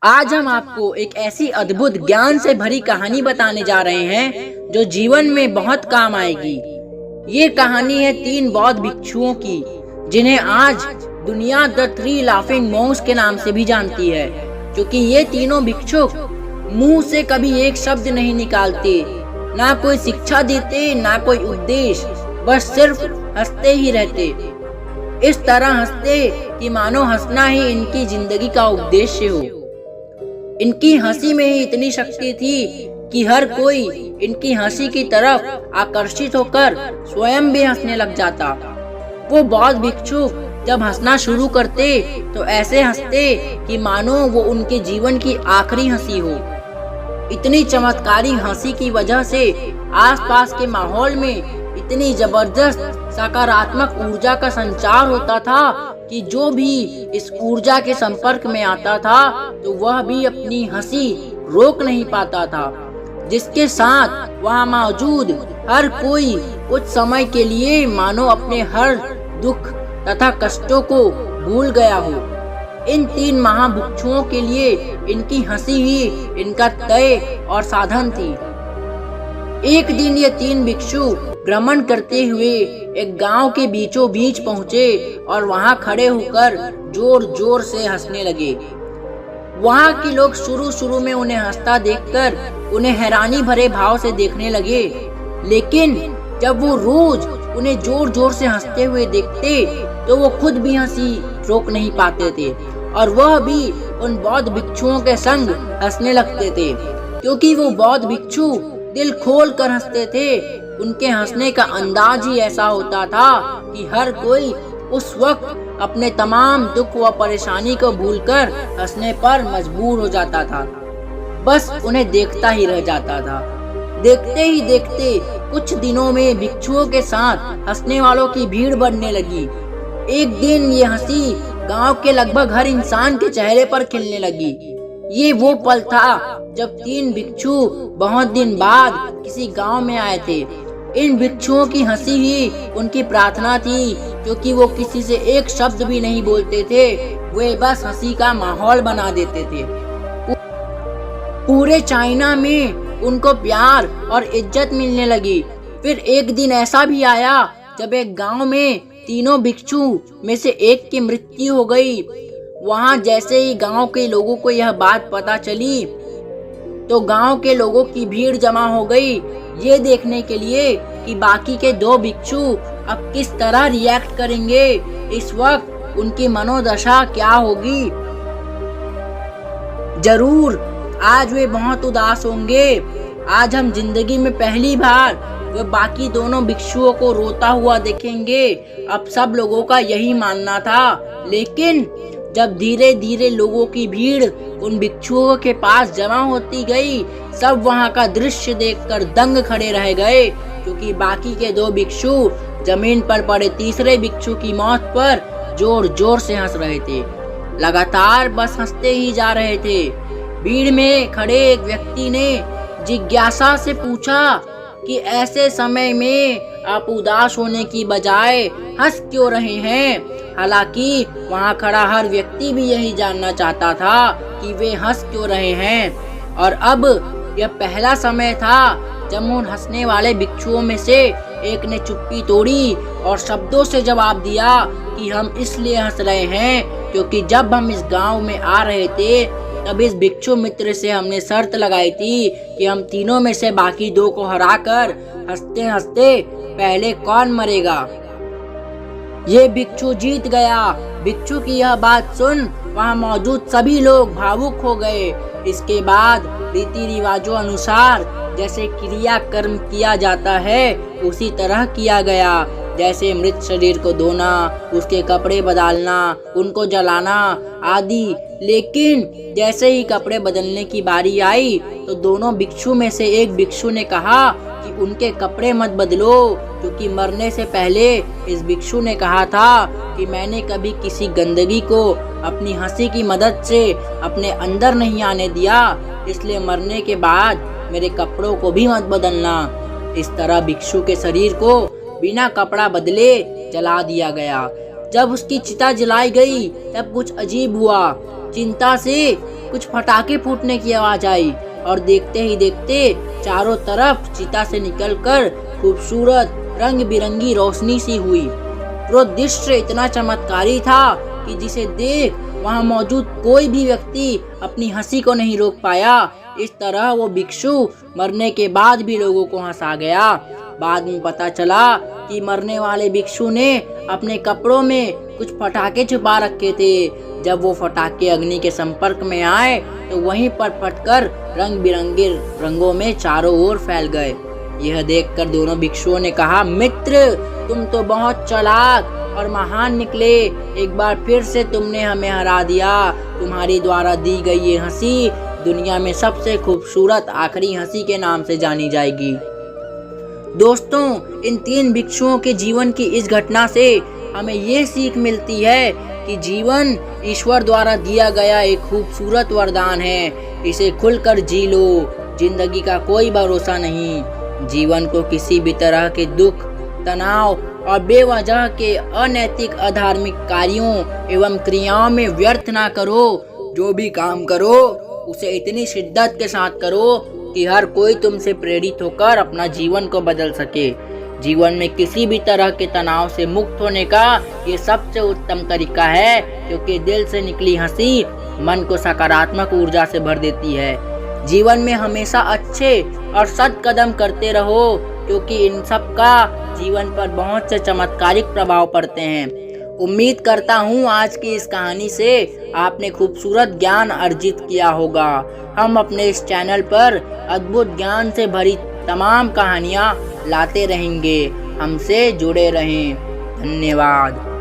आज हम आपको एक ऐसी अद्भुत ज्ञान से भरी कहानी बताने जा रहे हैं जो जीवन में बहुत काम आएगी। ये कहानी है 3 बौद्ध भिक्षुओं की, जिन्हें आज दुनिया द 3 लाफिंग मॉन्क्स के नाम से भी जानती है, क्योंकि ये तीनों भिक्षुक मुंह से कभी एक शब्द नहीं निकालते, ना कोई शिक्षा देते, ना कोई उपदेश, बस सिर्फ हंसते ही रहते। इस तरह हंसते कि मानो हंसना ही इनकी जिंदगी का उद्देश्य हो। इनकी हंसी में ही इतनी शक्ति थी कि हर कोई इनकी हंसी की तरफ आकर्षित होकर स्वयं भी हंसने लग जाता। वो बौद्ध भिक्षु जब हंसना शुरू करते तो ऐसे हंसते कि मानो वो उनके जीवन की आखिरी हंसी हो। इतनी चमत्कारी हंसी की वजह से आसपास के माहौल में इतनी जबरदस्त सकारात्मक ऊर्जा का संचार होता था कि जो भी इस ऊर्जा के संपर्क में आता था तो वह भी अपनी हंसी रोक नहीं पाता था, जिसके साथ वहाँ मौजूद हर कोई कुछ समय के लिए मानो अपने हर दुख तथा कष्टों को भूल गया हो। इन 3 महाभिक्षुओं के लिए इनकी हंसी ही इनका तय और साधन थी। एक दिन ये 3 भिक्षु भ्रमण करते हुए एक गांव के बीचों बीच पहुंचे और वहां खड़े होकर जोर जोर से हंसने लगे। वहां के लोग शुरू में उन्हें हंसता देखकर उन्हें हैरानी भरे भाव से देखने लगे, लेकिन जब वो रोज उन्हें जोर जोर से हंसते हुए देखते तो वो खुद भी हंसी रोक नहीं पाते थे और वह भी उन बौद्ध भिक्षुओं के संग हंसने लगते थे, क्योंकि वो बौद्ध भिक्षु दिल खोल कर हंसते थे। उनके हंसने का अंदाज ही ऐसा होता था कि हर कोई उस वक्त अपने तमाम दुख व परेशानी को भूलकर हंसने पर मजबूर हो जाता था, बस उन्हें देखता ही रह जाता था। देखते ही देखते कुछ दिनों में भिक्षुओं के साथ हंसने वालों की भीड़ बढ़ने लगी। एक दिन ये हंसी गांव के लगभग हर इंसान के चेहरे पर खिलने लगी। ये वो पल था जब 3 भिक्षु बहुत दिन बाद किसी गांव में आए थे। इन भिक्षुओं की हंसी ही उनकी प्रार्थना थी, क्योंकि वो किसी से एक शब्द भी नहीं बोलते थे, वे बस हंसी का माहौल बना देते थे। पूरे चाइना में उनको प्यार और इज्जत मिलने लगी। फिर एक दिन ऐसा भी आया जब एक गांव में तीनों भिक्षु में से एक की मृत्यु हो गई। वहां जैसे ही गांव के लोगों को यह बात पता चली तो गांव के लोगों की भीड़ जमा हो गई, ये देखने के लिए कि बाकी के 2 भिक्षु अब किस तरह रिएक्ट करेंगे, इस वक्त उनकी मनोदशा क्या होगी। जरूर आज वे बहुत उदास होंगे। आज हम जिंदगी में पहली बार वे बाकी दोनों भिक्षुओं को रोता हुआ देखेंगे। अब सब लोगों का यही मानना था, लेकिन जब धीरे धीरे लोगों की भीड़ उन भिक्षुओं के पास जमा होती गई, सब वहां का दृश्य देखकर दंग खड़े रह गए, क्योंकि बाकी के 2 भिक्षु जमीन पर पड़े तीसरे भिक्षु की मौत पर जोर जोर से हंस रहे थे। लगातार बस हंसते ही जा रहे थे। भीड़ में खड़े एक व्यक्ति ने जिज्ञासा से पूछा कि ऐसे समय में आप उदास होने की बजाय हंस क्यों रहे हैं। हालांकि वहां खड़ा हर व्यक्ति भी यही जानना चाहता था कि वे हंस क्यों रहे हैं। और अब यह पहला समय था जब उन हंसने वाले भिक्षुओं में से एक ने चुप्पी तोड़ी और शब्दों से जवाब दिया कि हम इसलिए हंस रहे हैं क्योंकि जब हम इस गांव में आ रहे थे तब इस भिक्षु मित्र से हमने शर्त लगाई थी कि हम तीनों में से बाकी 2 को हराकर हंसते हंसते पहले कौन मरेगा। ये भिक्षु जीत गया। भिक्षु की यह बात सुन वहाँ मौजूद सभी लोग भावुक हो गए। इसके बाद रीति रिवाजों अनुसार जैसे क्रिया कर्म किया जाता है उसी तरह किया गया, जैसे मृत शरीर को धोना, उसके कपड़े बदलना, उनको जलाना आदि। लेकिन जैसे ही कपड़े बदलने की बारी आई तो दोनों भिक्षु में से एक भिक्षु ने कहा कि उनके कपड़े मत बदलो, क्योंकि मरने से पहले इस भिक्षु ने कहा था कि मैंने कभी किसी गंदगी को अपनी हंसी की मदद से अपने अंदर नहीं आने दिया, इसलिए मरने के बाद मेरे कपड़ों को भी मत बदलना। इस तरह भिक्षु के शरीर को बिना कपड़ा बदले जला दिया गया। जब उसकी चिता जलाई गई तब कुछ अजीब हुआ। चिंता से कुछ पटाखे फूटने की आवाज आई और देखते ही देखते चारों तरफ चिता से निकलकर खूबसूरत रंग बिरंगी रोशनी सी हुई। वो दृश्य इतना चमत्कारी था कि जिसे देख वहां मौजूद कोई भी व्यक्ति अपनी हंसी को नहीं रोक पाया। इस तरह वो भिक्षु मरने के बाद भी लोगों को हंसा गया। बाद में पता चला कि मरने वाले भिक्षु ने अपने कपड़ों में कुछ पटाखे छुपा रखे थे। जब वो पटाखे अग्नि के संपर्क में आए तो वहीं पर फटकर रंग बिरंगे रंगों में चारों ओर फैल गए। यह देखकर दोनों भिक्षुओं ने कहा, मित्र तुम तो बहुत चालाक और महान निकले। एक बार फिर से तुमने हमें हरा दिया। तुम्हारी द्वारा दी गई ये हंसी दुनिया में सबसे खूबसूरत आखिरी हंसी के नाम से जानी जाएगी। दोस्तों, इन 3 भिक्षुओं के जीवन की इस घटना से हमें ये सीख मिलती है कि जीवन ईश्वर द्वारा दिया गया एक खूबसूरत वरदान है। इसे खुलकर जी लो। जिंदगी का कोई भरोसा नहीं। जीवन को किसी भी तरह के दुख, तनाव और बेवजह के अनैतिक अधार्मिक कार्यों एवं क्रियाओं में व्यर्थ ना करो। जो भी काम करो उसे इतनी शिद्दत के साथ करो कि हर कोई तुमसे प्रेरित होकर अपना जीवन को बदल सके। जीवन में किसी भी तरह के तनाव से मुक्त होने का ये सबसे उत्तम तरीका है, क्योंकि दिल से निकली हंसी मन को सकारात्मक ऊर्जा से भर देती है। जीवन में हमेशा अच्छे और सद कदम करते रहो, क्योंकि इन सब का जीवन पर बहुत से चमत्कारिक प्रभाव पड़ते हैं। उम्मीद करता हूँ आज की इस कहानी से आपने खूबसूरत ज्ञान अर्जित किया होगा। हम अपने इस चैनल पर अद्भुत ज्ञान से भरी तमाम कहानियाँ लाते रहेंगे। हमसे जुड़े रहें। धन्यवाद।